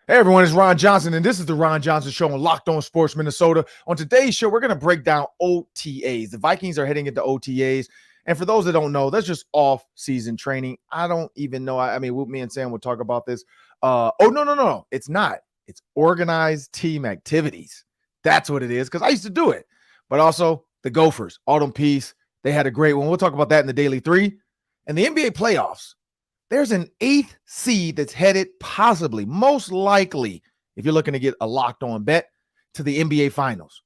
Hey everyone, it's Ron Johnson, and this is the Ron Johnson Show on Locked On Sports Minnesota. On today's show, we're going to break down OTAs. The Vikings are heading into OTAs, and for those that don't know, that's just off-season training. I don't even know. I mean, me and Sam will talk about this. No. It's not. It's organized team activities. That's what it is, because I used to do it. But also, the Gophers, Autumn Peace, they had a great one. We'll talk about that in the Daily 3. And the NBA playoffs. There's an 8th seed that's headed possibly, most likely, if you're looking to get a locked-on bet, to the NBA Finals.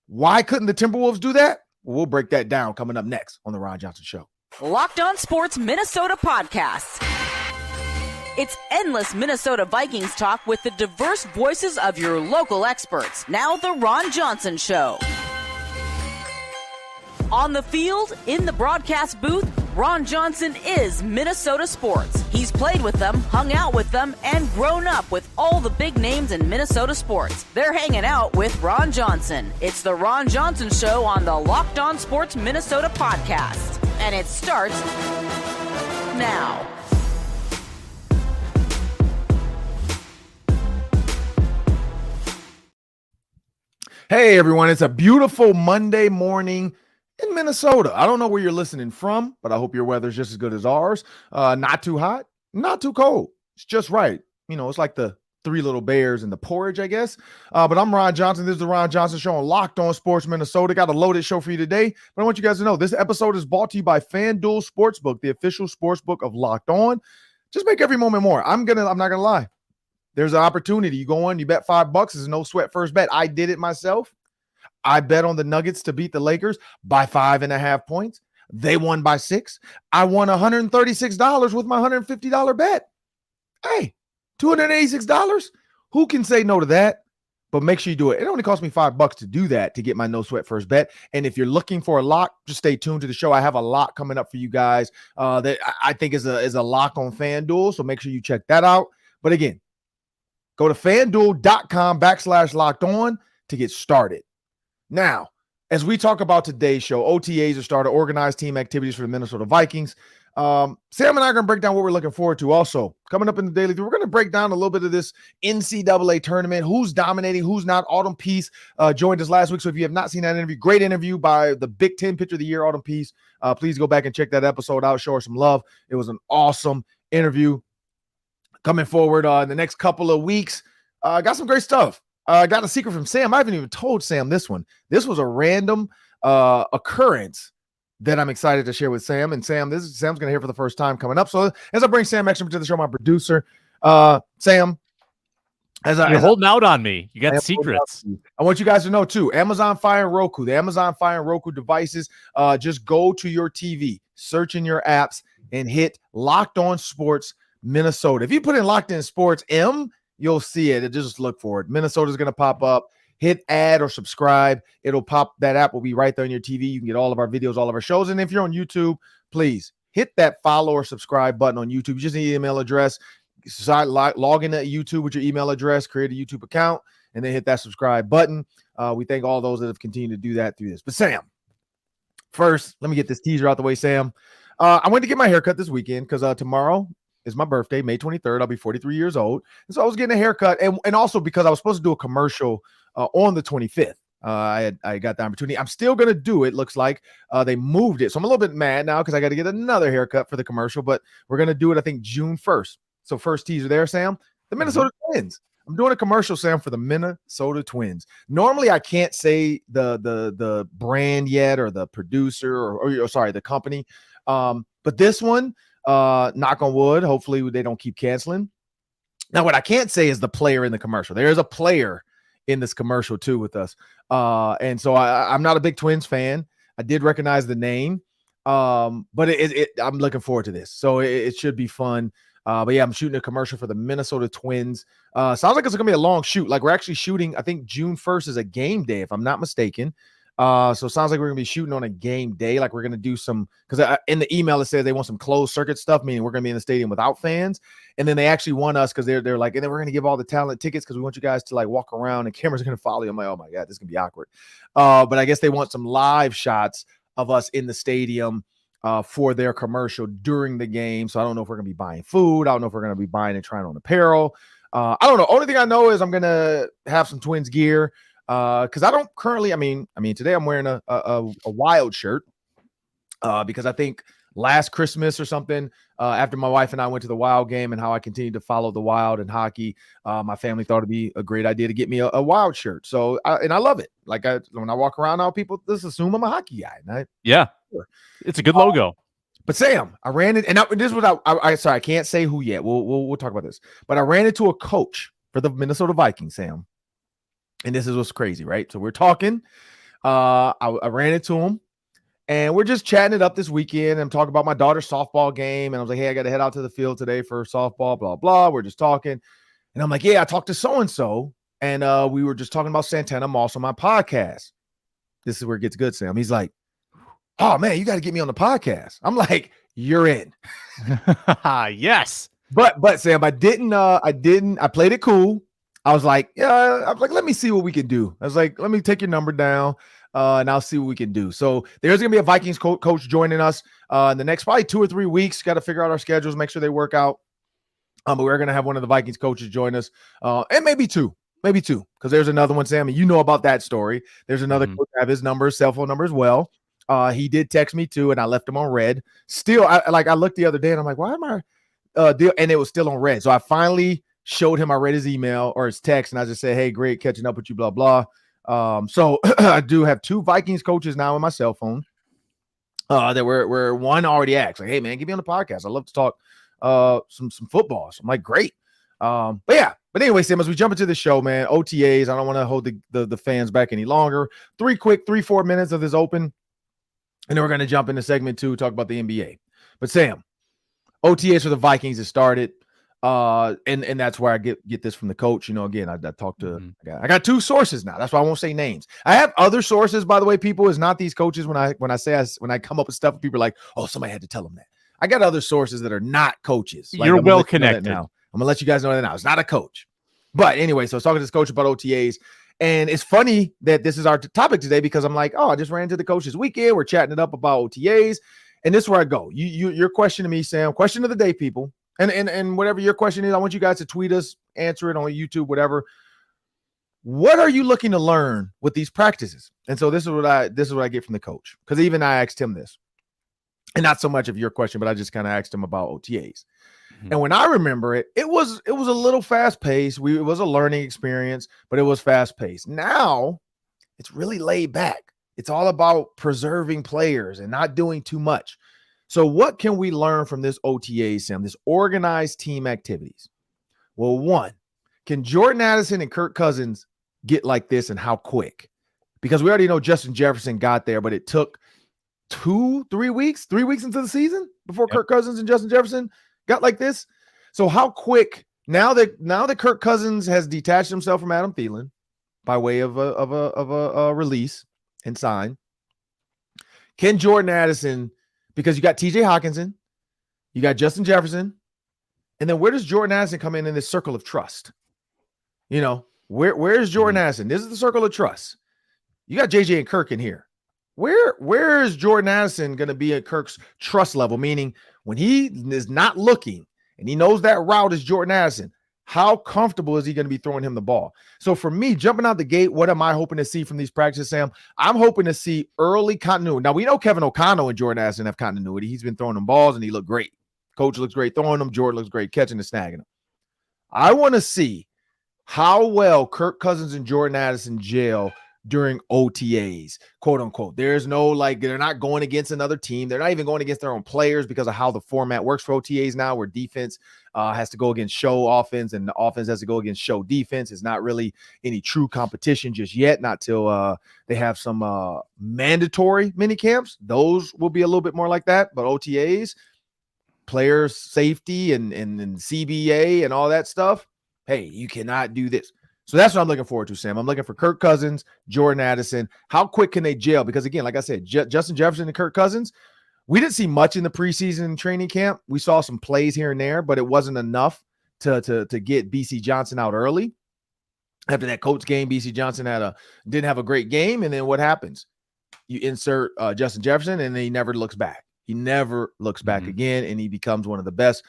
Why couldn't the Timberwolves do that? Well, we'll break that down coming up next on The Ron Johnson Show. Locked On Sports Minnesota podcasts. It's endless Minnesota Vikings talk with the diverse voices of your local experts. Now The Ron Johnson Show. On the field, in the broadcast booth, Ron Johnson is Minnesota sports. He's played with them, hung out with them, and grown up with all the big names in Minnesota sports. They're hanging out with Ron Johnson. It's the Ron Johnson Show on the Locked On Sports Minnesota podcast. And it starts now. Hey everyone, it's a beautiful Monday morning in Minnesota. I don't know where you're listening from, but I hope your weather's just as good as ours. Not too hot, not too cold. It's just right. You know, it's like the Three Little Bears and the porridge, I guess. But I'm Ron Johnson. This is the Ron Johnson Show on Locked On Sports Minnesota. Got a loaded show for you today. But I want you guys to know this episode is brought to you by FanDuel Sportsbook, the official sportsbook of Locked On. Just make every moment more. I'm not gonna lie. There's an opportunity. You go on, you bet $5. It's no sweat first bet. I did it myself. I bet on the Nuggets to beat the Lakers by 5.5 points. They won by 6. I won $136 with my $150 bet. Hey, $286. Who can say no to that? But make sure you do it. It only cost me $5 to do that, to get my no sweat first bet. And if you're looking for a lock, just stay tuned to the show. I have a lock coming up for you guys that I think is a lock on FanDuel. So make sure you check that out. But again, go to FanDuel.com/locked on to get started. Now, as we talk about today's show, OTAs are started, organized team activities for the Minnesota Vikings. Sam and I are going to break down what we're looking forward to. Also, coming up in the Daily 3, we're going to break down a little bit of this NCAA tournament, who's dominating, who's not. Autumn Peace joined us last week, so if you have not seen that interview, great interview by the Big Ten Pitcher of the Year, Autumn Peace. Please go back and check that episode out, show her some love. It was an awesome interview. Coming forward in the next couple of weeks, got some great stuff. I got a secret from Sam. I haven't even told Sam this one. This was a random occurrence that I'm excited to share with Sam. And Sam's going to hear for the first time coming up. So as I bring Sam Extra to the show, my producer, Sam, you're holding out on me. You got secrets. I want you guys to know too, Amazon Fire and Roku, the Amazon Fire and Roku devices, just go to your TV, search in your apps, and hit Locked On Sports Minnesota. If you put in Locked In Sports M, you'll see it. Just look for it. Minnesota's going to pop up. Hit add or subscribe. It'll pop. That app will be right there on your TV. You can get all of our videos, all of our shows. And if you're on YouTube, please hit that follow or subscribe button on YouTube. You just need an email address. Log into YouTube with your email address, create a YouTube account, and then hit that subscribe button. We thank all those that have continued to do that through this. But Sam, first, let me get this teaser out the way, Sam. I went to get my haircut this weekend because tomorrow is my birthday, May 23rd. I'll be 43 years old. And so I was getting a haircut. And also because I was supposed to do a commercial on the 25th. I got the opportunity. I'm still going to do it. Looks like they moved it. So I'm a little bit mad now because I got to get another haircut for the commercial, but we're going to do it, I think, June 1st. So first teaser there, Sam, the Minnesota Twins. I'm doing a commercial, Sam, for the Minnesota Twins. Normally I can't say the brand yet or the producer or sorry, the company. But this one, knock on wood, hopefully they don't keep canceling. Now, what I can't say is the player in the commercial. There is a player in this commercial too with us. And so I'm not a big Twins fan. I did recognize the name. But I'm looking forward to this. So it should be fun. But yeah, I'm shooting a commercial for the Minnesota Twins. Sounds like it's going to be a long shoot. Like we're actually shooting, I think June 1st is a game day, if I'm not mistaken. So it sounds like we're going to be shooting on a game day. Like we're going to do some, because in the email it says they want some closed circuit stuff, meaning we're going to be in the stadium without fans. And then they actually want us because they're like, and then we're going to give all the talent tickets because we want you guys to like walk around and cameras are going to follow you. I'm like, oh my God, this is going to be awkward. But I guess they want some live shots of us in the stadium for their commercial during the game. So I don't know if we're going to be buying food. I don't know if we're going to be buying and trying on apparel. I don't know. Only thing I know is I'm gonna have some Twins gear because I don't currently. I mean, today I'm wearing a Wild shirt because I think last Christmas or something, after my wife and I went to the Wild game and how I continued to follow the Wild and hockey, my family thought it'd be a great idea to get me a Wild shirt. So, I love it. Like when I walk around now, people just assume I'm a hockey guy. It's a good logo. But Sam, I ran it, and this is what I sorry, I can't say who yet. We'll talk about this. But I ran into a coach for the Minnesota Vikings, Sam, and this is what's crazy, right? So we're talking. I ran into him. And we're just chatting it up this weekend. I'm talking about my daughter's softball game. And I was like, hey, I got to head out to the field today for softball, blah, blah. We're just talking. And I'm like, yeah, I talked to so-and-so. And we were just talking about Santana Moss on my podcast. This is where it gets good, Sam. He's like, oh, man, you got to get me on the podcast. I'm like, you're in. Yes. But Sam, I played it cool. I was like, let me see what we can do. I was like, let me take your number down. And I'll see what we can do. So there's going to be a Vikings coach joining us in the next probably 2 or 3 weeks. Got to figure out our schedules, make sure they work out. But we're going to have one of the Vikings coaches join us, and maybe two, because there's another one, Sam, and you know about that story. There's another coach. I have his number, cell phone number as well. He did text me too, and I left him on red. Still, I looked the other day, and I'm like, why am I? And it was still on red. So I finally showed him. I read his email or his text, and I just said, hey, great catching up with you, blah blah. So I do have 2 Vikings coaches now in my cell phone. That were one already asked, like, hey man, get me on the podcast. I love to talk some football. So I'm like, great. But anyway, Sam, as we jump into the show, man, OTAs, I don't want to hold the fans back any longer. 3-4 minutes of this open, and then we're going to jump into segment 2, talk about the NBA. But Sam, OTAs for the Vikings has started. And that's where I get this from the coach. You know, again, I talked to I got 2 sources now. That's why I won't say names. I have other sources, by the way, people. Is not these coaches. When I come up with stuff, people are like, oh, somebody had to tell them that. I got other sources that are not coaches. Like, you're well connected. Now I'm gonna let you guys know that now. It's not a coach. But anyway, so I was talking to this coach about OTAs. And it's funny that this is our topic today because I'm like, oh, I just ran into the coach this weekend. We're chatting it up about OTAs. And this is where I go. Your question to me, Sam, question of the day, people. And whatever your question is, I want you guys to tweet us, answer it on YouTube, whatever. What are you looking to learn with these practices? And so this is what I get from the coach, because even I asked him this, and not so much of your question, but I just kind of asked him about OTAs. And when I remember it, it was a little fast paced. It was a learning experience, but it was fast paced. Now it's really laid back. It's all about preserving players and not doing too much. So what can we learn from this OTA, Sam, this organized team activities? Well, one, can Jordan Addison and Kirk Cousins get like this, and how quick? Because we already know Justin Jefferson got there, but it took 3 weeks into the season before Kirk Cousins and Justin Jefferson got like this. So how quick, now that Kirk Cousins has detached himself from Adam Thielen by way of a release and sign, can Jordan Addison, because you got TJ Hawkinson, you got Justin Jefferson, and then where does Jordan Addison come in this circle of trust? You know, where is Jordan Addison? This is the circle of trust. You got JJ and Kirk in here. Where is Jordan Addison going to be at Kirk's trust level? Meaning when he is not looking and he knows that route is Jordan Addison, how comfortable is he going to be throwing him the ball? So for me, jumping out the gate, what am I hoping to see from these practices, Sam? I'm hoping to see early continuity. Now, we know Kevin O'Connell and Jordan Addison have continuity. He's been throwing them balls, and he looked great. Coach looks great throwing them. Jordan looks great catching and snagging them. I want to see how well Kirk Cousins and Jordan Addison gel during OTAs, quote unquote. There's no, they're not going against another team. They're not even going against their own players because of how the format works for OTAs now, where defense has to go against show offense and the offense has to go against show defense. It's not really any true competition just yet, not till they have some mandatory mini camps. Those will be a little bit more like that, but OTAs, player safety and CBA and all that stuff, hey, you cannot do this. So that's what I'm looking forward to, Sam. I'm looking for Kirk Cousins, Jordan Addison. How quick can they gel? Because, again, like I said, Justin Jefferson and Kirk Cousins, we didn't see much in the preseason and training camp. We saw some plays here and there, but it wasn't enough to get BC Johnson out early. After that Colts game, BC Johnson didn't have a great game, and then what happens? You insert Justin Jefferson, and then he never looks back. He never looks back again, and he becomes one of the best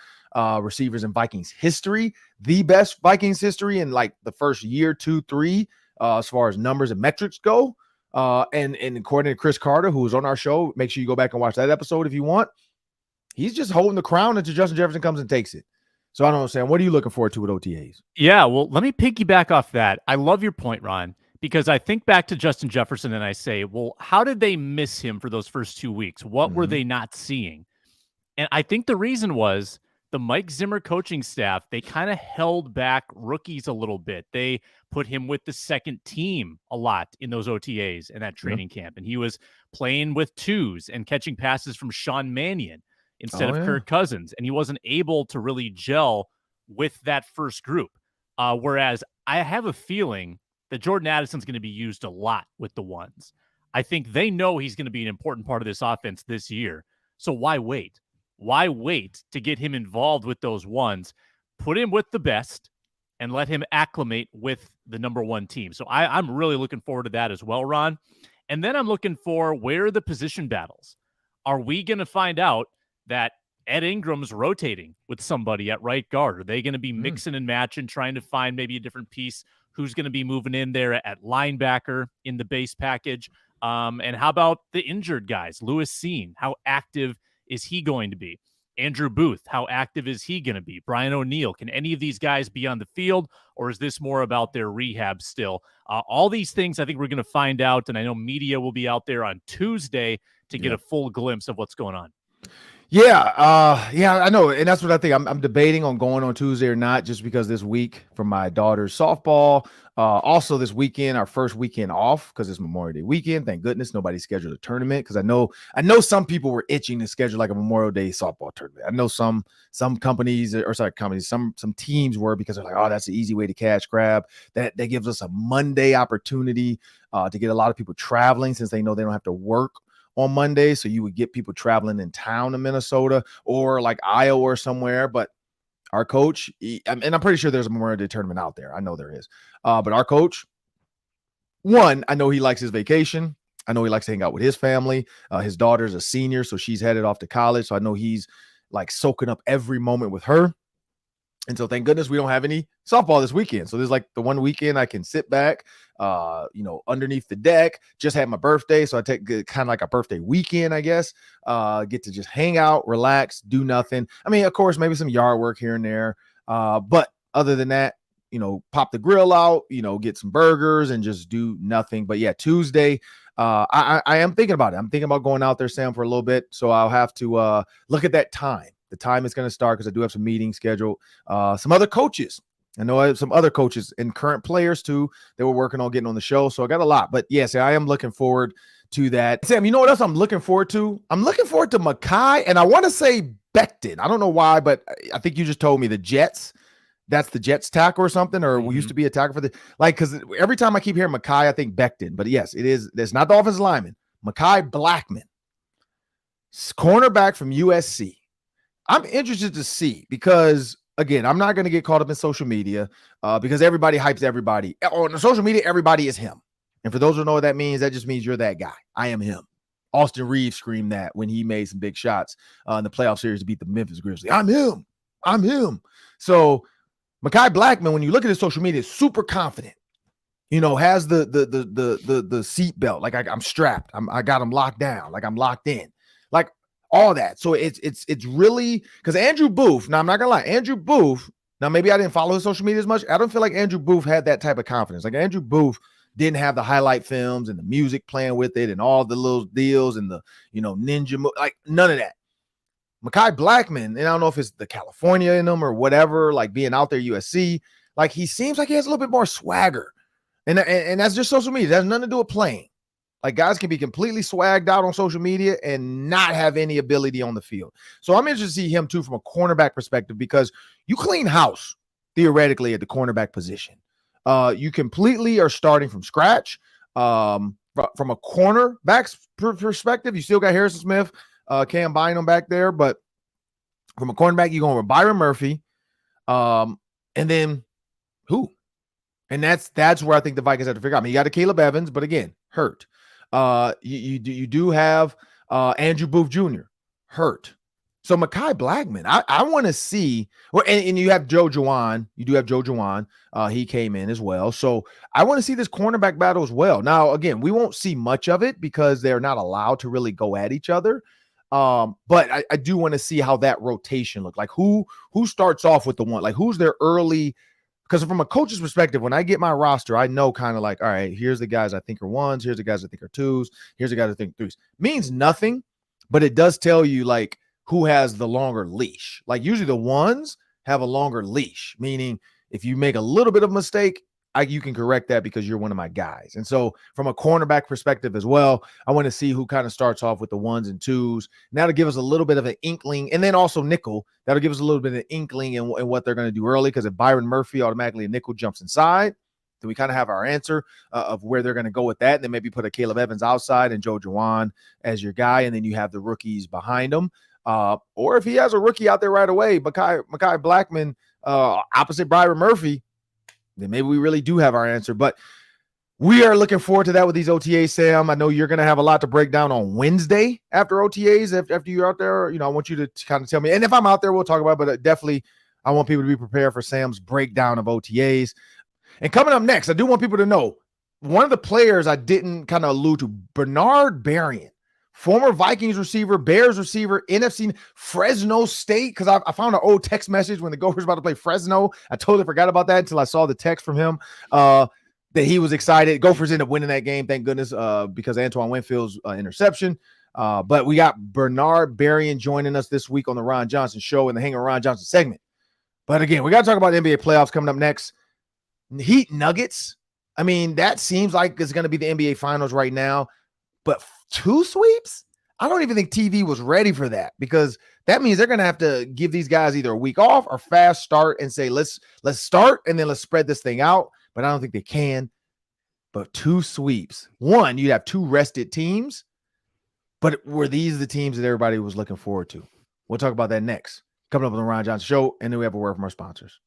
receivers in Vikings history, the best Vikings history in like the first year, 2, 3, as far as numbers and metrics go. And according to Chris Carter, who was on our show, make sure you go back and watch that episode if you want. He's just holding the crown until Justin Jefferson comes and takes it. So I don't understand. What are you looking forward to with OTAs? Yeah, well, let me piggyback off that. I love your point, Ron, because I think back to Justin Jefferson and I say, well, how did they miss him for those first 2 weeks? What were they not seeing? And I think the reason was the Mike Zimmer coaching staff, they kind of held back rookies a little bit. They put him with the second team a lot in those OTAs and that training camp. And he was playing with twos and catching passes from Sean Mannion instead of Kirk Cousins. And he wasn't able to really gel with that first group. Whereas I have a feeling that Jordan Addison's going to be used a lot with the ones. I think they know he's going to be an important part of this offense this year. So why wait? Why wait to get him involved with those ones? Put him with the best and let him acclimate with the number one team. So I'm really looking forward to that as well, Ron. And then I'm looking for, where are the position battles? Are we going to find out that Ed Ingram's rotating with somebody at right guard? Are they going to be mixing and matching, trying to find maybe a different piece? Who's going to be moving in there at linebacker in the base package? And how about the injured guys? Lewis Cine, how active is he going to be? Andrew Booth, how active is he going to be? Brian O'Neill, can any of these guys be on the field, or is this more about their rehab still? All these things I think we're going to find out, and I know media will be out there on Tuesday to get a full glimpse of what's going on. Yeah, I know, and that's what I think. I'm debating on going on Tuesday or not, just because this week for my daughter's softball. Also this weekend, our first weekend off because it's Memorial Day weekend. Thank goodness nobody scheduled a tournament, because I know some people were itching to schedule like a Memorial Day softball tournament. I know some companies, some teams were, because they're like, oh, that's the easy way to cash grab. That gives us a Monday opportunity to get a lot of people traveling, since they know they don't have to work on Monday. So you would get people traveling in town to Minnesota or like Iowa or somewhere. But our coach, and I'm pretty sure there's a Memorial Day tournament out there. I know there is. But our coach, one, I know he likes his vacation. I know he likes to hang out with his family. His daughter's a senior, so she's headed off to college. So I know he's like soaking up every moment with her. And so thank goodness we don't have any softball this weekend. So this is like the one weekend I can sit back, underneath the deck. Just had my birthday, so I take kind of like a birthday weekend, I guess. Get to just hang out, relax, do nothing. I mean, of course, maybe some yard work here and there. But other than that, pop the grill out, get some burgers and just do nothing. But yeah, Tuesday, I am thinking about it. I'm thinking about going out there, Sam, for a little bit. So I'll have to look at that time. The time is going to start, because I do have some meetings scheduled. Some other coaches. I know I have some other coaches and current players too that were working on getting on the show. So I got a lot. But yes, I am looking forward to that. Sam, you know what else I'm looking forward to? I'm looking forward to Mekhi, and I want to say Becton. I don't know why, but I think you just told me the Jets. That's the Jets tackle or something, or we used to be a tackle for because every time I keep hearing Mekhi, I think Becton. But yes, it is. It's not the offensive lineman. Mekhi Blackman, cornerback from USC. I'm interested to see, because again, I'm not going to get caught up in social media because everybody hypes everybody. On social media, everybody is him. And for those who know what that just means you're that guy. I am him. Austin Reeves screamed that when he made some big shots in the playoff series to beat the Memphis Grizzlies. I'm him. So Mekhi Blackman, when you look at his social media, is super confident. Has the seat belt. Like I'm strapped. I got him locked down. Like I'm locked in. Like all that. So it's really, because Andrew Booth, now I'm not gonna lie, Andrew Booth, now maybe I didn't follow his social media as much. I don't feel like Andrew Booth had that type of confidence. Like Andrew Booth didn't have the highlight films and the music playing with it and all the little deals and the ninja, like none of that. Mekhi Blackman, and I don't know if it's the California in him or whatever, like being out there USC, like he seems like he has a little bit more swagger. And that's just social media. That has nothing to do with playing. Like guys can be completely swagged out on social media and not have any ability on the field. So I'm interested to see him too from a cornerback perspective, because you clean house theoretically at the cornerback position. You completely are starting from scratch. From a cornerback's perspective, you still got Harrison Smith, Cam Bynum back there, but from a cornerback, you're going with Byron Murphy. And then who? And that's where I think the Vikings have to figure out. I mean, you got a Caleb Evans, but again, hurt. You do have Andrew Booth Jr. hurt. So Mekhi Blackman, I want to see. Well, and you have Joe Juwan. You do have Joe Juwan. He came in as well. So I want to see this cornerback battle as well. Now, again, we won't see much of it because they're not allowed to really go at each other. But I do want to see how that rotation look like. Who starts off with the one? Like, who's their early? Because from a coach's perspective, when I get my roster, I know kind of like, all right, here's the guys I think are ones. Here's the guys I think are twos. Here's the guys I think threes. Means nothing, but it does tell you like who has the longer leash. Like usually the ones have a longer leash, meaning if you make a little bit of a mistake, you can correct that because you're one of my guys. And so from a cornerback perspective as well, I want to see who kind of starts off with the ones and twos. And that'll give us a little bit of an inkling. And then also nickel, that'll give us a little bit of an inkling in what they're going to do early. Because if Byron Murphy automatically a nickel jumps inside, then we kind of have our answer of where they're going to go with that. And then maybe put a Caleb Evans outside and Joe Juwan as your guy. And then you have the rookies behind them. Or if he has a rookie out there right away, Mekhi Blackman, opposite Byron Murphy, then maybe we really do have our answer. But we are looking forward to that with these OTAs, Sam. I know you're going to have a lot to break down on Wednesday after OTAs. After you're out there, I want you to kind of tell me. And if I'm out there, we'll talk about it. But definitely, I want people to be prepared for Sam's breakdown of OTAs. And coming up next, I do want people to know one of the players I didn't kind of allude to, Bernard Berrien. Former Vikings receiver, Bears receiver, NFC, Fresno State, because I found an old text message when the Gophers were about to play Fresno. I totally forgot about that until I saw the text from him that he was excited. Gophers ended up winning that game, thank goodness, because Antoine Winfield's interception. But we got Bernard Berrien joining us this week on the Ron Johnson Show in the Hang on Ron Johnson segment. But again, we got to talk about the NBA playoffs coming up next. Heat Nuggets, I mean, that seems like it's going to be the NBA Finals right now. But 2 sweeps? I don't even think TV was ready for that because that means they're going to have to give these guys either a week off or fast start and say, let's start and then let's spread this thing out. But I don't think they can. But 2 sweeps. One, you'd have 2 rested teams. But were these the teams that everybody was looking forward to? We'll talk about that next. Coming up on the Ron Johnson Show. And then we have a word from our sponsors.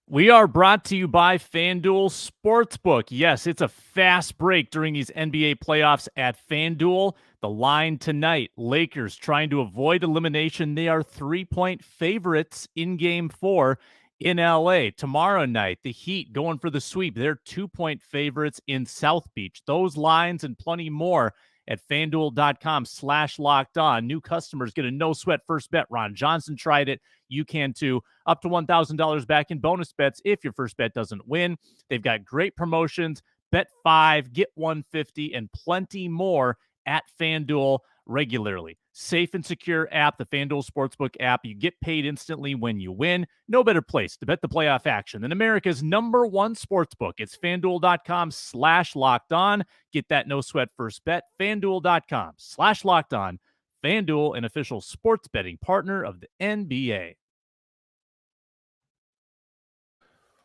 We are brought to you by FanDuel Sportsbook. Yes, it's a fast break during these NBA playoffs at FanDuel. The line tonight, Lakers trying to avoid elimination. They are 3-point favorites in Game 4 in LA. Tomorrow night, the Heat going for the sweep. They're 2-point favorites in South Beach. Those lines and plenty more at FanDuel.com/locked-on. New customers get a no-sweat first bet. Ron Johnson tried it. You can too. Up to $1,000 back in bonus bets if your first bet doesn't win. They've got great promotions. Bet 5, get 150, and plenty more at FanDuel regularly. Safe and secure app, the FanDuel Sportsbook app. You get paid instantly when you win. No better place to bet the playoff action than America's #1 sportsbook. It's FanDuel.com/locked-on. Get that no sweat first bet. FanDuel.com/locked-on. FanDuel, an official sports betting partner of the NBA.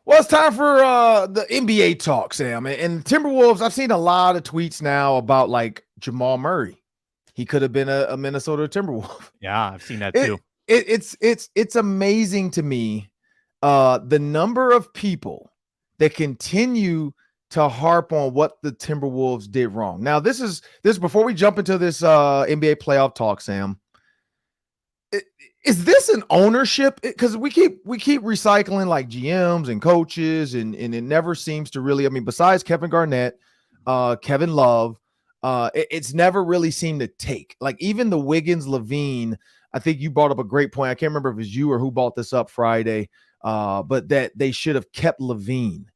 Well, it's time for the NBA talk, Sam. And Timberwolves, I've seen a lot of tweets now about like Jamal Murray. He could have been a Minnesota Timberwolf. Yeah, I've seen that too. It's amazing to me the number of people that continue to harp on what the Timberwolves did wrong. Now, this is before we jump into this NBA playoff talk, Sam. Is this an ownership? Because we keep recycling like GMs and coaches, and it never seems to really. I mean, besides Kevin Garnett, Kevin Love, it's never really seemed to take. Like even the Wiggins Levine. I think you brought up a great point. I can't remember if it was you or who brought this up Friday, but that they should have kept Levine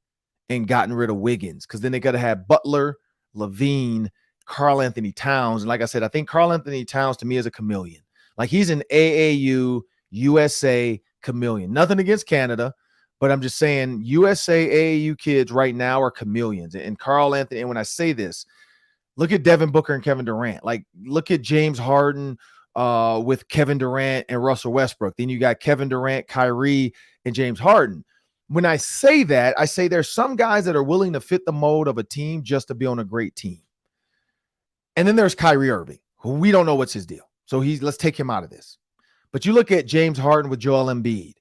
and gotten rid of Wiggins because then they could have had Butler, Levine, Karl-Anthony Towns, and like I said, I think Karl-Anthony Towns to me is a chameleon. Like he's an AAU, USA chameleon. Nothing against Canada, but I'm just saying USA AAU kids right now are chameleons. And Karl-Anthony, and when I say this, look at Devin Booker and Kevin Durant. Like look at James Harden with Kevin Durant and Russell Westbrook. Then you got Kevin Durant, Kyrie, and James Harden. When I say that, I say there's some guys that are willing to fit the mold of a team just to be on a great team. And then there's Kyrie Irving, who we don't know what's his deal. So let's take him out of this. But you look at James Harden with Joel Embiid.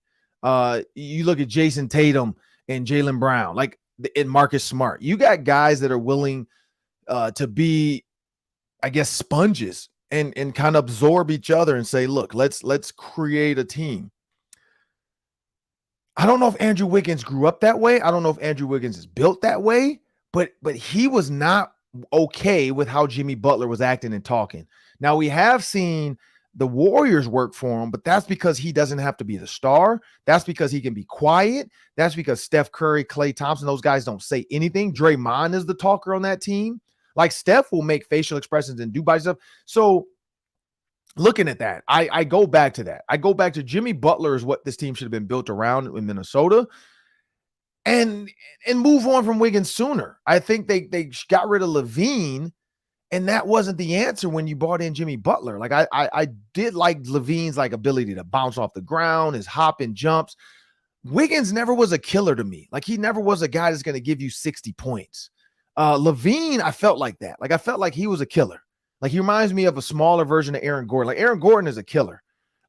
You look at Jason Tatum and Jaylen Brown, like and Marcus Smart. You got guys that are willing to be, I guess, sponges and kind of absorb each other and say, look, let's create a team. I don't know if Andrew Wiggins grew up that way. I don't know if Andrew Wiggins is built that way, but he was not okay with how Jimmy Butler was acting and talking. Now, we have seen the Warriors work for him, but that's because he doesn't have to be the star. That's because he can be quiet. That's because Steph Curry, Klay Thompson, those guys don't say anything. Draymond is the talker on that team. Like, Steph will make facial expressions and do by stuff. So looking at that, I go back to that. I go back to Jimmy Butler is what this team should have been built around in Minnesota, and move on from Wiggins sooner. I think they got rid of LaVine, and that wasn't the answer when you brought in Jimmy Butler. Like, I did like LaVine's like ability to bounce off the ground, his hop and jumps. Wiggins never was a killer to me. Like, he never was a guy that's going to give you 60 points. LaVine, I felt like that. Like, I felt like he was a killer. Like, he reminds me of a smaller version of Aaron Gordon. Like, Aaron Gordon is a killer.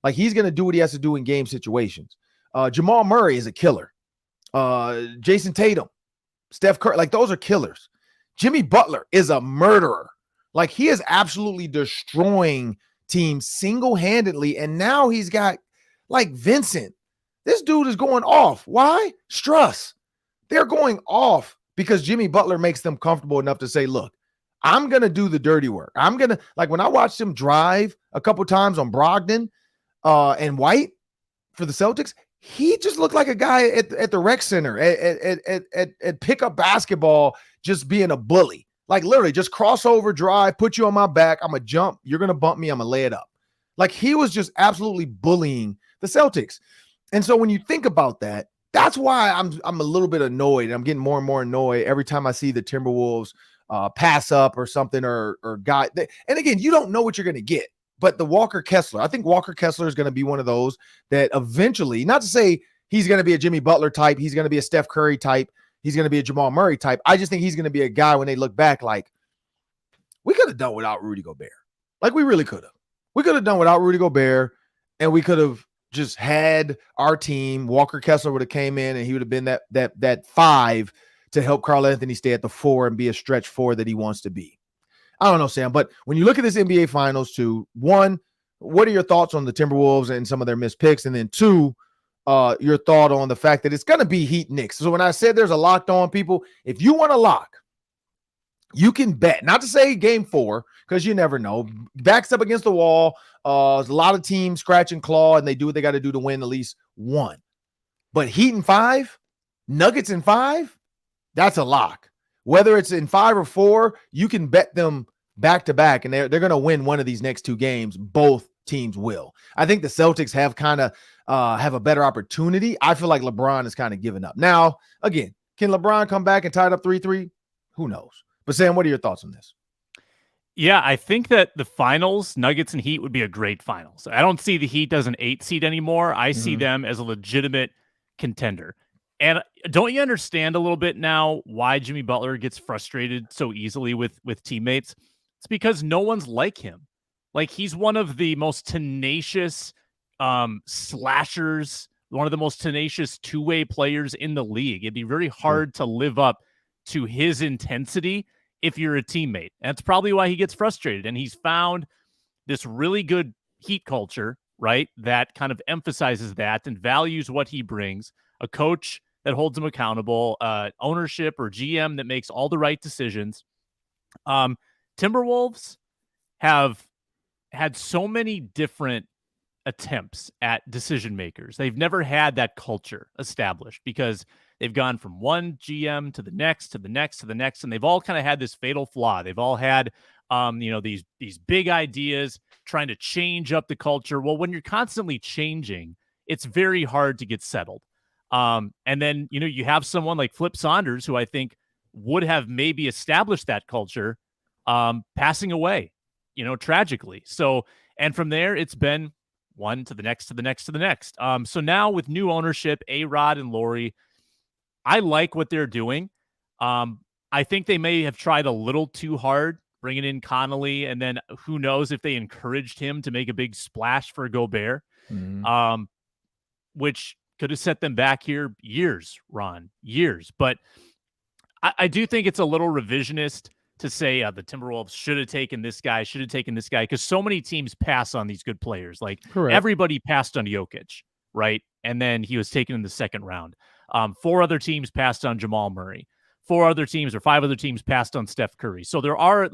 Like, he's going to do what he has to do in game situations. Jamal Murray is a killer. Jason Tatum, Steph Curry, like, those are killers. Jimmy Butler is a murderer. Like, he is absolutely destroying teams single-handedly, and now he's got, like, Vincent. This dude is going off. Why? Struss. They're going off because Jimmy Butler makes them comfortable enough to say, look, I'm going to do the dirty work. I'm going to, like, when I watched him drive a couple times on Brogdon and White for the Celtics, he just looked like a guy at the rec center at pickup basketball, just being a bully. Like, literally just crossover drive, put you on my back. I'm going to jump. You're going to bump me. I'm going to lay it up. Like, he was just absolutely bullying the Celtics. And so when you think about that, that's why I'm a little bit annoyed. I'm getting more and more annoyed every time I see the Timberwolves pass up or something or guy. And again, you don't know what you're going to get. But the Walker Kessler, I think Walker Kessler is going to be one of those that eventually, not to say he's going to be a Jimmy Butler type, he's going to be a Steph Curry type, he's going to be a Jamal Murray type. I just think he's going to be a guy when they look back like, we could have done without Rudy Gobert. Like, we really could have. We could have done without Rudy Gobert, and we could have just had our team. Walker Kessler would have came in, and he would have been that 5 to help Karl-Anthony stay at the 4 and be a stretch 4 that he wants to be. I don't know, Sam, but when you look at this NBA Finals, too, 1, what are your thoughts on the Timberwolves and some of their missed picks? And then 2, your thought on the fact that it's going to be Heat Knicks. So when I said there's a locked on people, if you want to lock, you can bet, not to say game 4, because you never know. Backs up against the wall. There's a lot of teams scratch and claw, and they do what they got to do to win at least 1. But Heat in 5, Nuggets in 5, that's a lock. Whether it's in 5 or 4, you can bet them back to back, and they're going to win one of these next 2 games. Both teams will. I think the Celtics have kind of have a better opportunity. I feel like LeBron is kind of giving up. Now, again, can LeBron come back and tie it up 3-3? Who knows? But Sam, what are your thoughts on this? Yeah, I think that the finals, Nuggets and Heat, would be a great finals. I don't see the Heat as an 8 seed anymore. I see them as a legitimate contender. And don't you understand a little bit now why Jimmy Butler gets frustrated so easily with teammates? It's because no one's like him. Like, he's one of the most tenacious slashers, one of the most tenacious two-way players in the league. It'd be very hard to live up to his intensity if you're a teammate. And that's probably why he gets frustrated. And he's found this really good Heat culture, right, that kind of emphasizes that and values what he brings. A coach that holds him accountable, ownership or GM that makes all the right decisions. Timberwolves have had so many different attempts at decision makers. They've never had that culture established because they've gone from one GM to the next, to the next, to the next, and they've all kind of had this fatal flaw. They've all had, these big ideas trying to change up the culture. Well, when you're constantly changing, it's very hard to get settled. And then, you have someone like Flip Saunders, who I think would have maybe established that culture, passing away, tragically. So, and from there, it's been one to the next, to the next, to the next. So now with new ownership, A-Rod and Laurie, I like what they're doing. I think they may have tried a little too hard bringing in Connolly, and then who knows if they encouraged him to make a big splash for Gobert, which could have set them back here years, Ron, years. But I do think it's a little revisionist to say the Timberwolves should have taken this guy, because so many teams pass on these good players. Like Correct. everybody passed on Jokic, right? And then he was taken in the second round. 4 other teams passed on Jamal Murray. 5 other teams passed on Steph Curry. So there are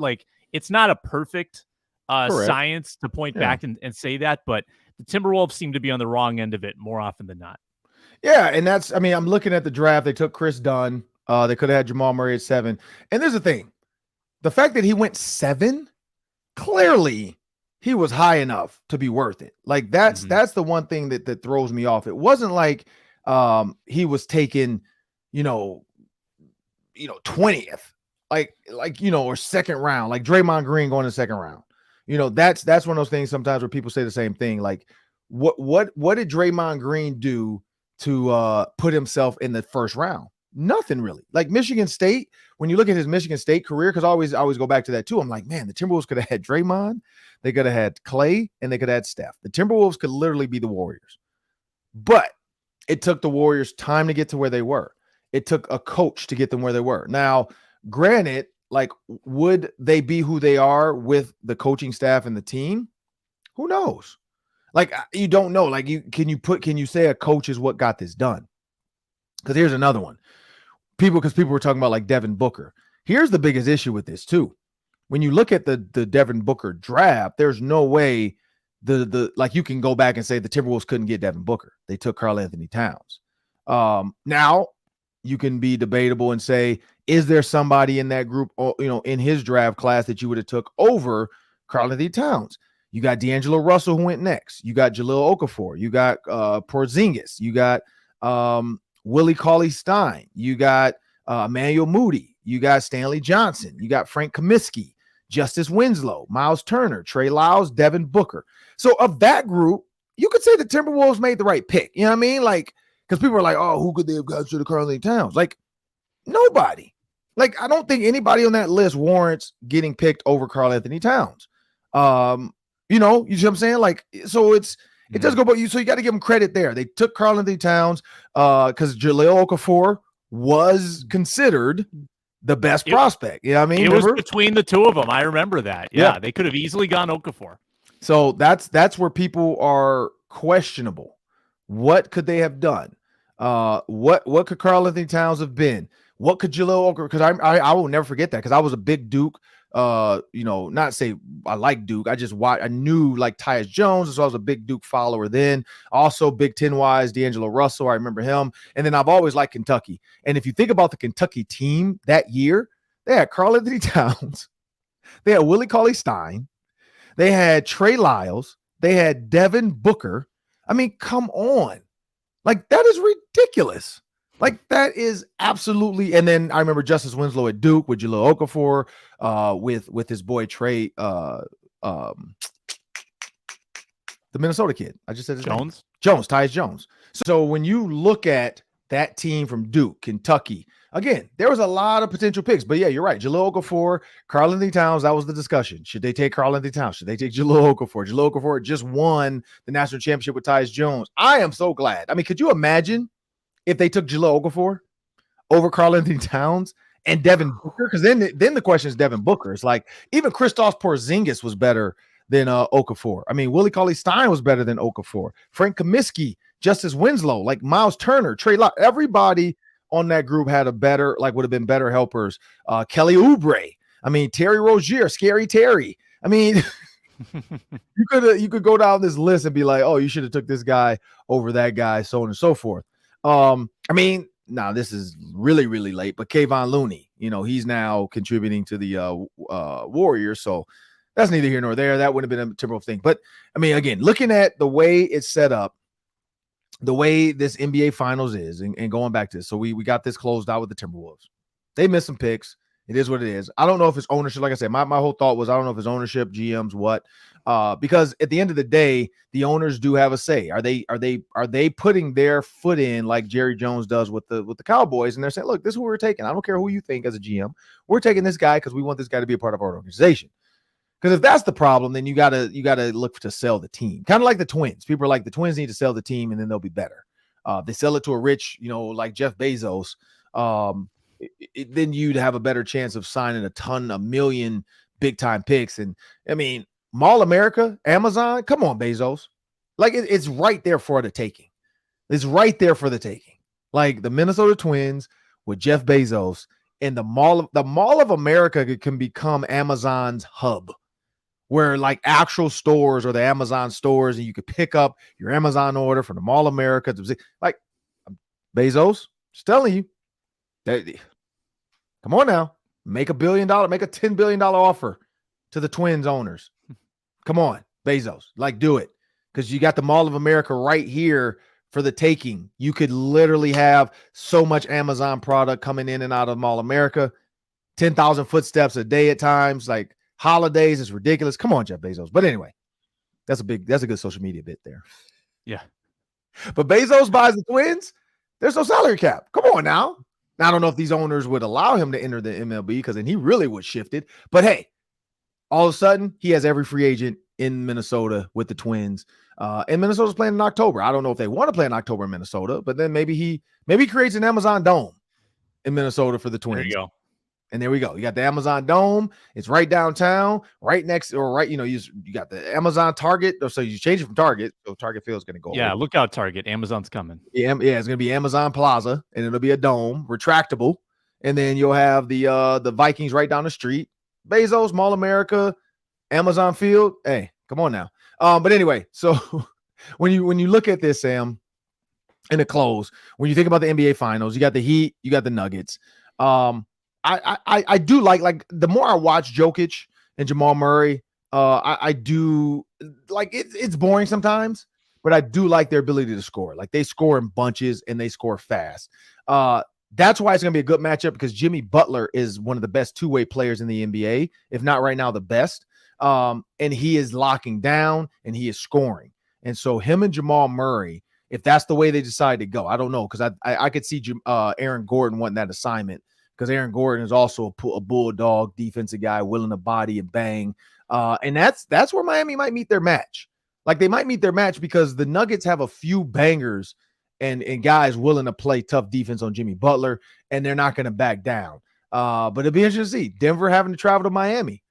it's not a perfect science to point back and say that, but the Timberwolves seem to be on the wrong end of it more often than not. Yeah, and I'm looking at the draft. They took Chris Dunn. They could have had Jamal Murray at 7. And there's the thing. The fact that he went 7, clearly he was high enough to be worth it. Like that's the one thing that throws me off. It wasn't like he was taken, 20th, or second round, like Draymond Green going in the second round. That's one of those things sometimes where people say the same thing. Like what did Draymond Green do to put himself in the first round? Nothing really. Like Michigan State, when you look at his Michigan State career, because I always go back to that too. I'm like, man, the Timberwolves could have had Draymond, they could have had Clay, and they could have had Steph. The Timberwolves could literally be the Warriors. But it took the Warriors time to get to where they were. It took a coach to get them where they were. Now, granted, would they be who they are with the coaching staff and the team? Who knows? You don't know. Can you say a coach is what got this done? Because here's another one. People were talking about Devin Booker. Here's the biggest issue with this too. When you look at the Devin Booker draft, there's no way you can go back and say the Timberwolves couldn't get Devin Booker. They took Karl-Anthony Towns. Now you can be debatable and say, is there somebody in that group, in his draft class that you would have took over Karl-Anthony Towns? You got D'Angelo Russell who went next. You got Jahlil Okafor. You got Porzingis. You got Willie Cauley-Stein. You got Emmanuel Moody. You got Stanley Johnson. You got Frank Kaminsky, Justice Winslow, Miles Turner, Trey Lyles, Devin Booker. So of that group, you could say the Timberwolves made the right pick. You know what I mean? Because people are like, oh, who could they have got to the Karl-Anthony Towns? Nobody. I don't think anybody on that list warrants getting picked over Karl-Anthony Towns. You see what I'm saying? So it does go about you. So you got to give them credit there. They took Karl-Anthony Towns because Jahlil Okafor was considered the best prospect. You know what I mean? It was between the two of them. I remember that. Yeah. They could have easily gone Okafor. So that's where people are questionable. What could they have done? What could Karl-Anthony Towns have been? What could Jahlil Okafor? Because I will never forget that because I was a big Duke. Not say I like Duke. I knew Tyus Jones, so I was a big Duke follower then. Also, Big Ten wise, D'Angelo Russell, I remember him. And then I've always liked Kentucky. And if you think about the Kentucky team that year, they had Karl-Anthony Towns, they had Willie Cauley-Stein, they had Trey Lyles, they had Devin Booker. I mean, come on, that is ridiculous. That is absolutely. And then I remember Justice Winslow at Duke with Jahlil Okafor, with his boy Trey, the Minnesota kid. I just said his name. Tyus Jones. So when you look at that team from Duke, Kentucky, again, there was a lot of potential picks. But yeah, you're right. Jahlil Okafor, Karl-Anthony Towns, that was the discussion. Should they take Karl-Anthony Towns? Should they take Jahlil Okafor? Jahlil Okafor just won the national championship with Tyus Jones. I am so glad. I mean, could you imagine if they took Jahlil Okafor over Karl-Anthony Towns and Devin Booker? Because then the question is Devin Booker. It's even Kristaps Porzingis was better than Okafor. I mean, Willie Cauley-Stein was better than Okafor. Frank Kaminsky, Justice Winslow, Miles Turner, Trey Lyles. Everybody on that group had would have been better helpers. Kelly Oubre. I mean, Terry Rozier, Scary Terry. I mean, you could go down this list and be like, oh, you should have took this guy over that guy, so on and so forth. Now this is really, really late, but Kayvon Looney, he's now contributing to the Warriors. So that's neither here nor there. That would have been a Timberwolves thing. But I mean, again, looking at the way it's set up, the way this NBA Finals is, and going back to this, so we got this closed out with the Timberwolves. They missed some picks. It is what it is. I don't know if it's ownership. Like I said, my whole thought was I don't know if it's ownership, GMs, what. Because at the end of the day, the owners do have a say. Are they putting their foot in like Jerry Jones does with the Cowboys, and they're saying, look, this is who we're taking. I don't care who you think as a GM. We're taking this guy because we want this guy to be a part of our organization. Because if that's the problem, then you gotta look to sell the team. Kind of like the Twins. People are like, the Twins need to sell the team and then they'll be better. They sell it to a rich, like Jeff Bezos. then you'd have a better chance of signing a million big time picks. And I mean, Mall America, Amazon, come on, Bezos. Like it's right there for the taking. It's right there for the taking. Like the Minnesota Twins with Jeff Bezos and the Mall of America can become Amazon's hub, where like actual stores or the Amazon stores, and you could pick up your Amazon order from the Mall of America. Like Bezos, just telling you, come on now, make $1 billion, make a $10 billion offer to the Twins owners. Come on, Bezos, like do it, because you got the Mall of America right here for the taking. You could literally have so much Amazon product coming in and out of Mall of America, 10,000 footsteps a day at times, like holidays. It's ridiculous. Come on, Jeff Bezos. But anyway, that's a good social media bit there. Yeah. But Bezos buys the Twins. There's no salary cap. Come on now. Now, I don't know if these owners would allow him to enter the MLB, because then he really would shift it. But hey, all of a sudden, he has every free agent in Minnesota with the Twins. And Minnesota's playing in October. I don't know if they want to play in October in Minnesota, but then maybe he creates an Amazon Dome in Minnesota for the Twins. There you go. And there we go. You got the Amazon Dome. It's right downtown, right next, or right, you got the Amazon Target. So you change it from Target. So Target Field is going to go. Yeah, look out, Target. Amazon's coming. Yeah, it's going to be Amazon Plaza, and it'll be a dome, retractable. And then you'll have the Vikings right down the street. Bezos, Mall America, Amazon Field. Hey, come on now. But anyway, so when you look at this, Sam, in the close, when you think about the NBA Finals, you got the Heat, you got the Nuggets. I do like the more I watch Jokic and Jamal Murray, I do like it's boring sometimes, but I do like their ability to score. Like they score in bunches and they score fast. That's why it's going to be a good matchup, because Jimmy Butler is one of the best two-way players in the NBA, if not right now the best. And he is locking down and he is scoring. And so him and Jamal Murray, if that's the way they decide to go, I don't know, because I could see Aaron Gordon wanting that assignment, because Aaron Gordon is also a bulldog defensive guy, willing to body and bang. And that's where Miami might meet their match. Like they might meet their match because the Nuggets have a few bangers and guys willing to play tough defense on Jimmy Butler, and they're not going to back down. But it'll be interesting to see Denver having to travel to Miami.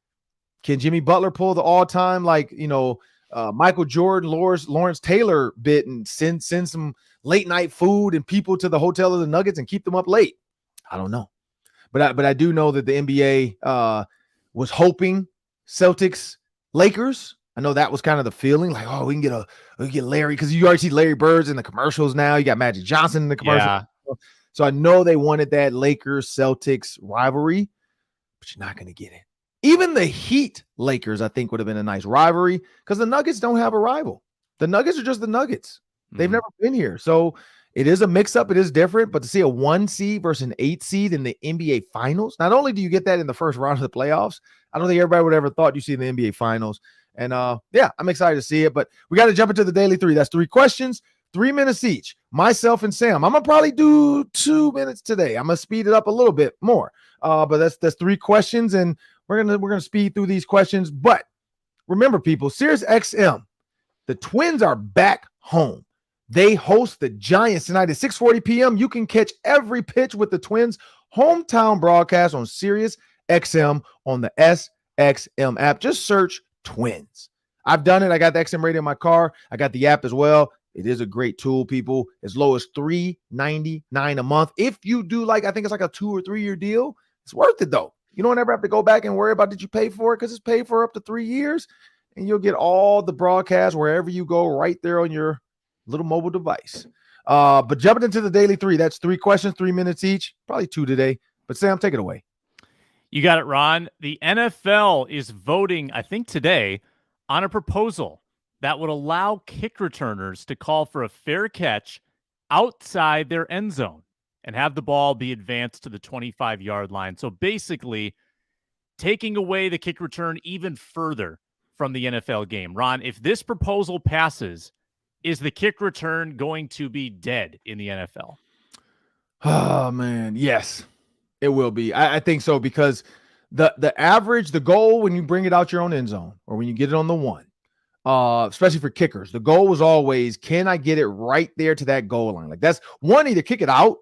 Can Jimmy Butler pull the all-time, Michael Jordan, Lawrence Taylor bit and send some late-night food and people to the hotel of the Nuggets and keep them up late? I don't know. But I do know that the NBA was hoping Celtics, Lakers. I know that was kind of the feeling, like, oh, we can get Larry, because you already see Larry Birds in the commercials now. You got Magic Johnson in the commercial. Yeah. So I know they wanted that Lakers-Celtics rivalry, but you're not going to get it. Even the Heat Lakers, I think, would have been a nice rivalry, because the Nuggets don't have a rival. The Nuggets are just the Nuggets. They've never been here. So it is a mix-up. It is different. But to see a 1 seed versus an 8 seed in the NBA Finals, not only do you get that in the first round of the playoffs, I don't think everybody would ever thought you see in the NBA Finals. And yeah, I'm excited to see it. But we got to jump into the Daily 3. That's 3 questions, 3 minutes each. Myself and Sam. I'm going to probably do 2 minutes today. I'm going to speed it up a little bit more. But that's 3 questions, and we're gonna speed through these questions. But remember, people, Sirius XM, the Twins are back home. They host the Giants tonight at 6:40 p.m. You can catch every pitch with the Twins' hometown broadcast on Sirius XM on the SXM app. Just search Twins. I've done it. I got the XM radio in my car. I got the app as well. It is a great tool, people. As low as $3.99 a month. If you do I think it's like a 2 or 3 year deal. It's worth it though. You don't ever have to go back and worry about did you pay for it, because it's paid for up to 3 years, and you'll get all the broadcasts wherever you go right there on your little mobile device. But jumping into the Daily 3, that's 3 questions, 3 minutes each, probably 2 today. But Sam, take it away. You got it, Ron. The NFL is voting, I think today, on a proposal that would allow kick returners to call for a fair catch outside their end zone and have the ball be advanced to the 25-yard line. So basically, taking away the kick return even further from the NFL game. Ron, if this proposal passes, is the kick return going to be dead in the NFL? Oh, man. Yes, it will be. I think so, because the goal when you bring it out your own end zone or when you get it on the 1, especially for kickers, the goal was always, can I get it right there to that goal line? Like that's one, either kick it out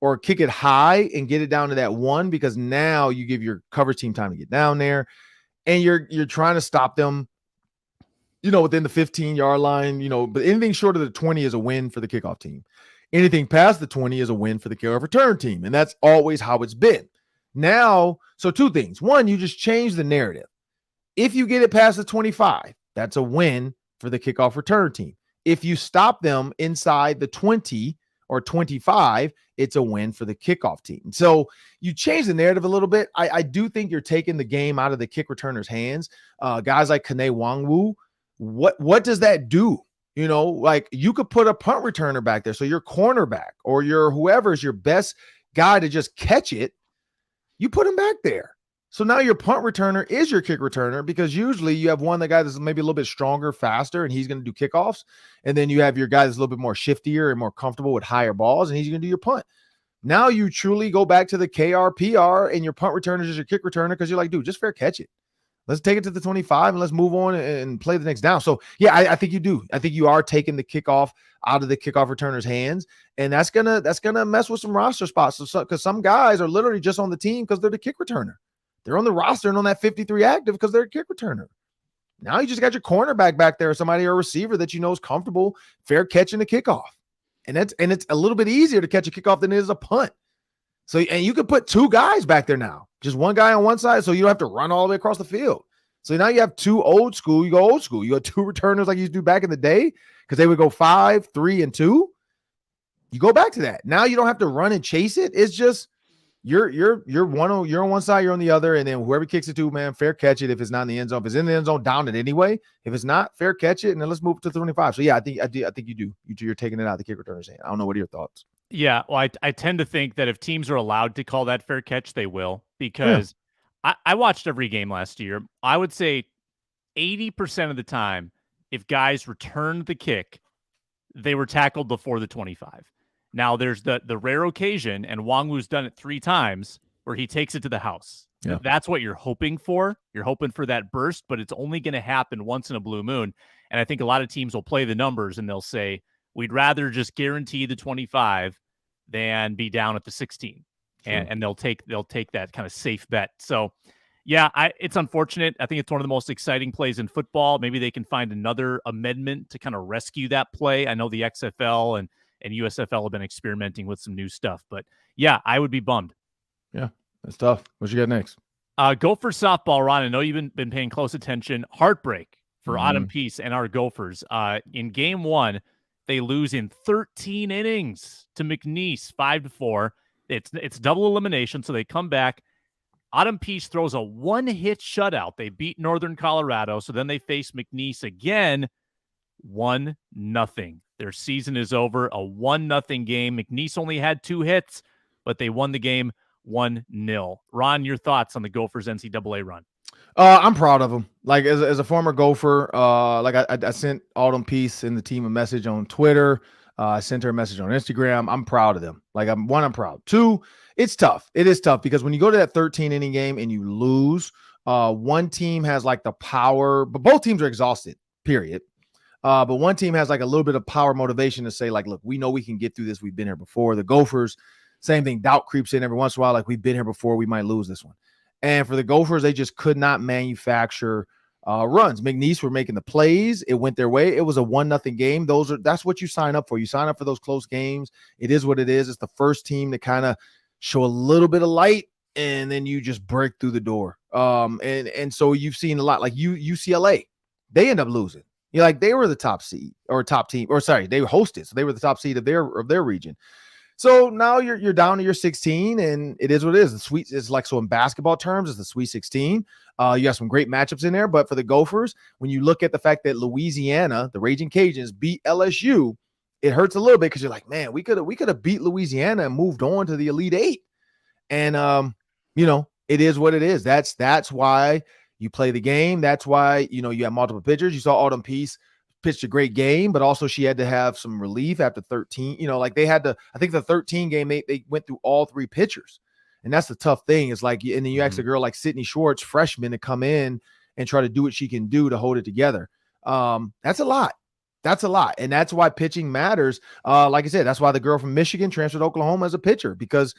or kick it high and get it down to that 1, because now you give your coverage team time to get down there, and you're trying to stop them, within the 15-yard line, but anything short of the 20 is a win for the kickoff team. Anything past the 20 is a win for the kickoff return team, and that's always how it's been. Now, so 2 things. 1, you just change the narrative. If you get it past the 25, that's a win for the kickoff return team. If you stop them inside the 20 or 25, it's a win for the kickoff team. So you change the narrative a little bit. I do think you're taking the game out of the kick returner's hands. Guys like Kene Nwangwu, what does that do? Like you could put a punt returner back there. So your cornerback or your whoever is your best guy to just catch it, you put him back there. So now your punt returner is your kick returner, because usually you have the guy that's maybe a little bit stronger, faster, and he's going to do kickoffs. And then you have your guy that's a little bit more shiftier and more comfortable with higher balls, and he's going to do your punt. Now you truly go back to the KRPR, and your punt returner is your kick returner, because you're like, dude, just fair catch it. Let's take it to the 25 and let's move on and play the next down. So, yeah, I think you do. I think you are taking the kickoff out of the kickoff returner's hands, and that's gonna mess with some roster spots. Because some guys are literally just on the team because they're the kick returner. They're on the roster and on that 53 active because they're a kick returner. Now you just got your cornerback back there, or somebody or a receiver that is comfortable fair catching the kickoff. And it's a little bit easier to catch a kickoff than it is a punt. So, and you can put 2 guys back there now, just one guy on one side, so you don't have to run all the way across the field. So now you have 2 old school. You go old school. You got 2 returners like you used to do back in the day, because they would go 5, 3, and 2. You go back to that. Now you don't have to run and chase it. It's just you're on one side, you're on the other, and then whoever kicks it to, man, fair catch it. If it's not in the end zone, if it's in the end zone, down it anyway. If it's not, fair catch it, and then let's move it to 25. So yeah, I think you do. You're taking it out of the kick returner's hand. I don't know. What are your thoughts? Yeah, well, I tend to think that if teams are allowed to call that fair catch, they will, because I watched every game last year. I would say 80% of the time, if guys returned the kick, they were tackled before the 25. Now, there's the rare occasion, and Nwangwu's done it 3 times, where he takes it to the house. Yeah. That's what you're hoping for. You're hoping for that burst, but it's only going to happen once in a blue moon. And I think a lot of teams will play the numbers, and they'll say, we'd rather just guarantee the 25 than be down at the 16. Sure. And they'll take that kind of safe bet. So, yeah, it's unfortunate. I think it's one of the most exciting plays in football. Maybe they can find another amendment to kind of rescue that play. I know the XFL and USFL have been experimenting with some new stuff. But, yeah, I would be bummed. Yeah, that's tough. What you got next? Gopher softball, Ron. I know you've been paying close attention. Heartbreak for Autumn Peace and our Gophers. In game 1, they lose in 13 innings to McNeese, 5-4. It's double elimination, so they come back. Autumn Peace throws a 1-hit shutout. They beat Northern Colorado, so then they face McNeese again, 1-0. Their season is over, a 1-0 game. McNeese only had 2 hits, but they won the game 1-0. Ron, your thoughts on the Gophers NCAA run? I'm proud of them. Like as a former Gopher, I sent Autumn Peace and the team a message on Twitter. I sent her a message on Instagram. I'm proud of them. Like I'm proud. 2, it's tough. It is tough because when you go to that 13-inning game and you lose, one team has like the power, but both teams are exhausted, period. But one team has like a little bit of power motivation to say like, look, we know we can get through this. We've been here before. The Gophers, same thing. Doubt creeps in every once in a while. Like we've been here before. We might lose this one. And for the Gophers, they just could not manufacture runs. McNeese were making the plays. It went their way. It was a 1-0 game. That's what you sign up for. You sign up for those close games. It is what it is. It's the first team to kind of show a little bit of light, and then you just break through the door. And so you've seen a lot like UCLA. They end up losing. Like they were the top seed or top team, or sorry, they were hosted. So they were the top seed of their region. So now you're down to your 16, and it is what it is. The sweet is like, so in basketball terms, it's the Sweet 16. You got some great matchups in there, but for the Gophers, when you look at the fact that Louisiana, the Raging Cajuns, beat LSU, it hurts a little bit because you're like, man, we could have beat Louisiana and moved on to the Elite Eight. And it is what it is. That's why you play the game. That's why you have multiple pitchers. You saw Autumn Peace pitched a great game, but also she had to have some relief after 13. Like they had to, I think the 13 game, they went through all 3 pitchers. And that's the tough thing. It's like, and then you ask a girl like Sydney Schwartz, freshman, to come in and try to do what she can do to hold it together. That's a lot. That's a lot. And that's why pitching matters. Like I said, that's why the girl from Michigan transferred to Oklahoma as a pitcher, because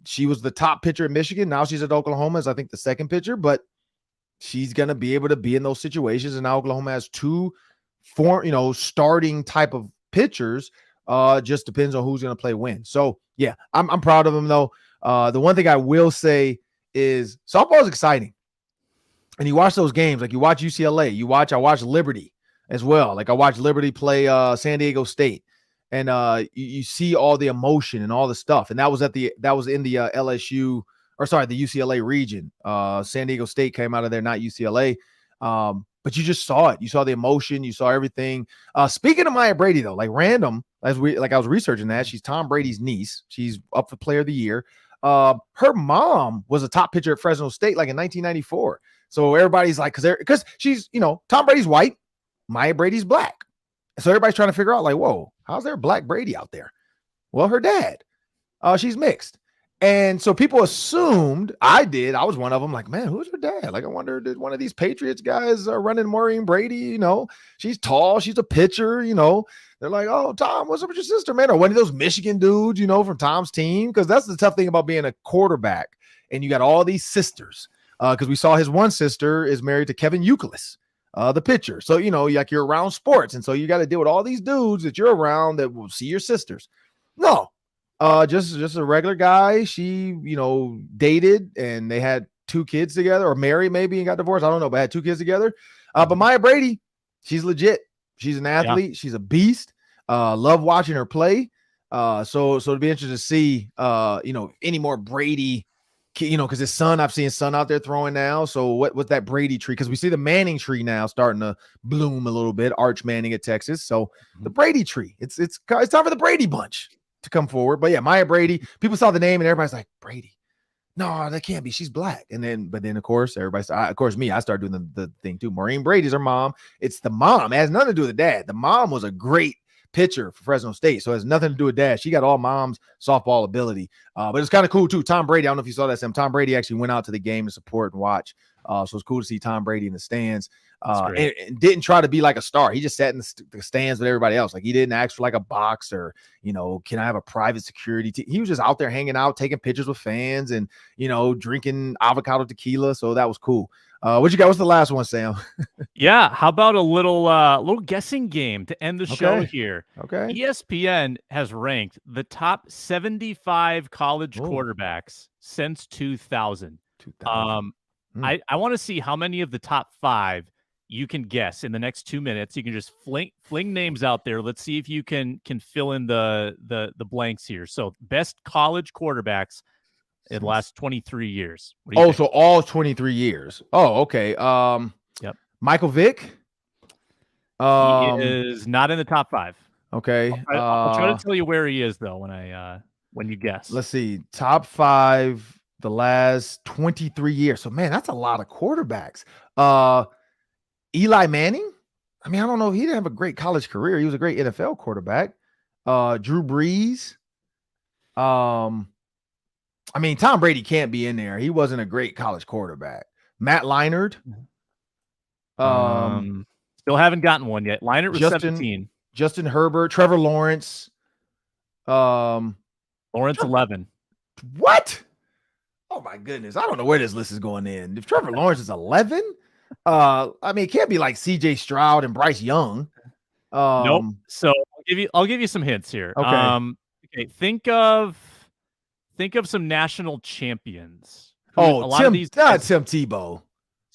she was the top pitcher in Michigan. Now she's at Oklahoma as, I think, the second pitcher, but she's going to be able to be in those situations. And now Oklahoma has two starting type of pitchers. Just depends on who's going to play when. So yeah, I'm proud of them though. The one thing I will say is softball is exciting. And you watch those games, like you watch UCLA, I watch Liberty as well. Like I watched Liberty play San Diego State, and you see all the emotion and all the stuff. And that was in the LSU, or sorry, the UCLA region. San Diego State came out of there, not UCLA. But you just saw it. You saw the emotion. You saw everything. Speaking of Maya Brady, though, like random, I was researching that. She's Tom Brady's niece. She's up for Player of the Year. Her mom was a top pitcher at Fresno State, like in 1994. So everybody's like, because she's, Tom Brady's white, Maya Brady's black. So everybody's trying to figure out, like, whoa, how's there a black Brady out there? Well, her dad, she's mixed. And so people assumed, I was one of them, like, man, who's her dad? Like, I wonder, did one of these Patriots guys running Maureen Brady, she's tall, she's a pitcher, they're like, oh, Tom, what's up with your sister, man? Or one of those Michigan dudes, from Tom's team. Because that's the tough thing about being a quarterback. And you got all these sisters. Because we saw his one sister is married to Kevin Youkilis, the pitcher. So, you're around sports. And so you got to deal with all these dudes that you're around that will see your sisters. No. Just a regular guy. She, dated, and they had 2 kids together, or married maybe and got divorced. I don't know, but had 2 kids together. But Maya Brady, she's legit. She's an athlete. Yeah. She's a beast. Love watching her play. So it'd be interesting to see, any more Brady, because his son, I've seen his son out there throwing now. So what's that Brady tree? Because we see the Manning tree now starting to bloom a little bit. Arch Manning at Texas. So the Brady tree, it's time for the Brady bunch to come forward. But yeah, Maya Brady, people saw the name and everybody's like, Brady. No, that can't be. She's black. But then of course, I started doing the thing too. Maureen Brady's her mom. It's the mom. It has nothing to do with the dad. The mom was a great pitcher for Fresno State. So it has nothing to do with dad. She got all mom's softball ability. But it's kind of cool too. Tom Brady, I don't know if you saw that, Sam. Tom Brady actually went out to the game to support and watch. So it's cool to see Tom Brady in the stands. And didn't try to be like a star. He just sat in the stands with everybody else. Like he didn't ask for like a box or, can I have a private security? He was just out there hanging out, taking pictures with fans and, drinking avocado tequila. So that was cool. What you got? What's the last one, Sam? Yeah. How about a little guessing game to end the show here? Okay. ESPN has ranked the top 75 college quarterbacks since 2000. I want to see how many of the top 5 you can guess in the next 2 minutes. You can just fling names out there. Let's see if you can fill in the blanks here. So best college quarterbacks in the last 23 years. So all 23 years. Oh, okay. Yep. Michael Vick. He is not in the top 5. Okay. I'll try to tell you where he is though when you guess. Let's see. Top 5 the last 23 years. So man, that's a lot of quarterbacks. Eli Manning. I mean, I don't know. He didn't have a great college career. He was a great NFL quarterback. Drew Brees. I mean, Tom Brady can't be in there. He wasn't a great college quarterback. Matt Leinart. Still haven't gotten one yet. Leinart was 17. Justin Herbert. Trevor Lawrence. Lawrence 11. What? Oh my goodness. I don't know where this list is going in. If Trevor Lawrence is 11, I mean, it can't be like CJ Stroud and Bryce Young. Nope. So I'll give you some hints here. Okay. Okay. Think of some national champions. Tim Tebow.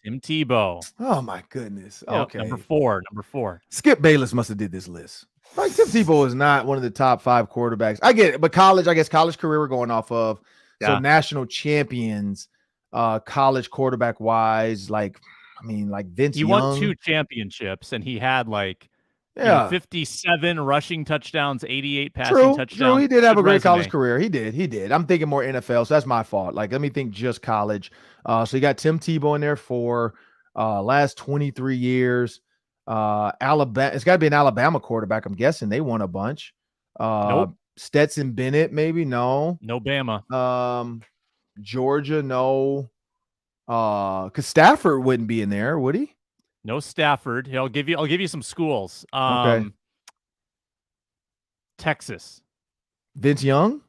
Tim Tebow. Oh my goodness. Okay. Number four. Skip Bayless must have did this list. Like Tim Tebow is not one of the top 5 quarterbacks. I get it, but college career we're going off of. Yeah. So national champions, college quarterback wise, like Vince Young. He won 2 championships, and he had 57 rushing touchdowns, 88 passing touchdowns. True. He did have a great college career. He did. I'm thinking more NFL, so that's my fault. Like, let me think just college. So you got Tim Tebow in there for last 23 years. Alabama. It's got to be an Alabama quarterback. I'm guessing they won a bunch. Nope. Stetson Bennett, maybe no. No Bama. Georgia, no. Because Stafford wouldn't be in there, would he? No Stafford. I'll give you some schools. Okay. Texas. Vince Young.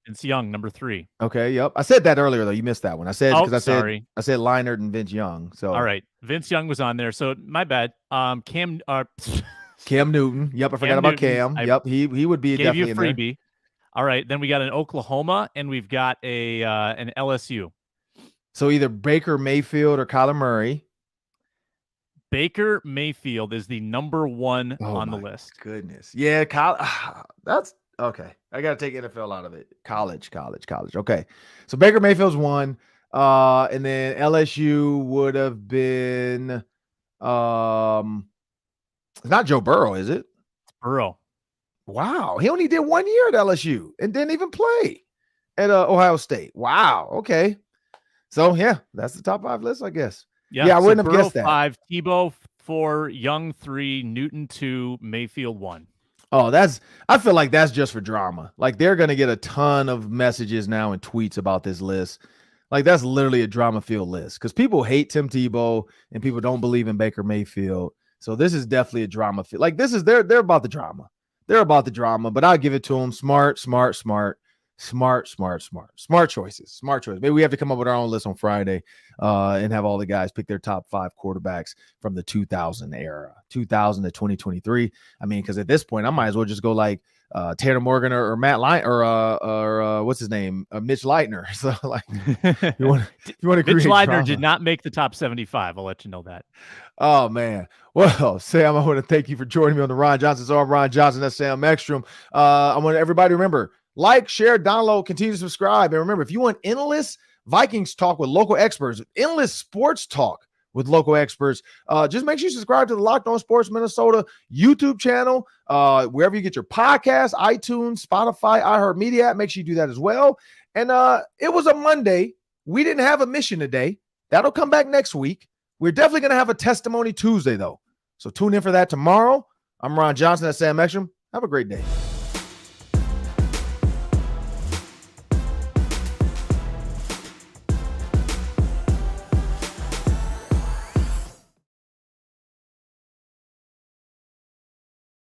Vince Young, number 3. Okay. Yep. I said that earlier though. You missed that one. I said because sorry. I said Leinart and Vince Young. So all right, Vince Young was on there. So my bad. Cam Newton. Yep. I forgot about Cam. Yep. He would be gave you definitely a in freebie. All right. Then we got an Oklahoma and we've got an LSU. So either Baker Mayfield or Kyler Murray. Baker Mayfield is the number 1 on the list. Goodness. Yeah, that's okay. I got to take NFL out of it. College. Okay. So Baker Mayfield's 1. And then LSU would have been it's not Joe Burrow, is it? Burrow. Wow. He only did 1 year at LSU and didn't even play at Ohio State. Wow. Okay. So yeah, that's the top 5 list, I guess. Yeah, I wouldn't have guessed that. 5, Tebow 4, Young 3, Newton 2, Mayfield 1. Oh, I feel like that's just for drama. Like they're going to get a ton of messages now and tweets about this list. Like that's literally a drama-filled list because people hate Tim Tebow and people don't believe in Baker Mayfield. So this is definitely a drama. Like this is they're about the drama. They're about the drama, but I'll give it to them. Smart choices. Maybe we have to come up with our own list on Friday and have all the guys pick their top 5 quarterbacks from the 2000 era, 2000 to 2023. I mean, because at this point, I might as well just go like Tanner Morgan or Matt Light or what's his name, Mitch Leitner. So like, you want to Mitch Leitner did not make the top 75. I'll let you know that. Oh man. Well, Sam, I want to thank you for joining me on the Ron Johnson. So I'm Ron Johnson. That's Sam Ekstrom. I want everybody to remember. Like, share, download, continue to subscribe. And remember, if you want endless Vikings talk with local experts, endless sports talk with local experts, just make sure you subscribe to the Locked On Sports Minnesota YouTube channel, wherever you get your podcasts, iTunes, Spotify, iHeartMedia. Make sure you do that as well. And it was a Monday. We didn't have a mission today. That'll come back next week. We're definitely going to have a Testimony Tuesday, though. So tune in for that tomorrow. I'm Ron Johnson. That's Sam Ekstrom. Have a great day.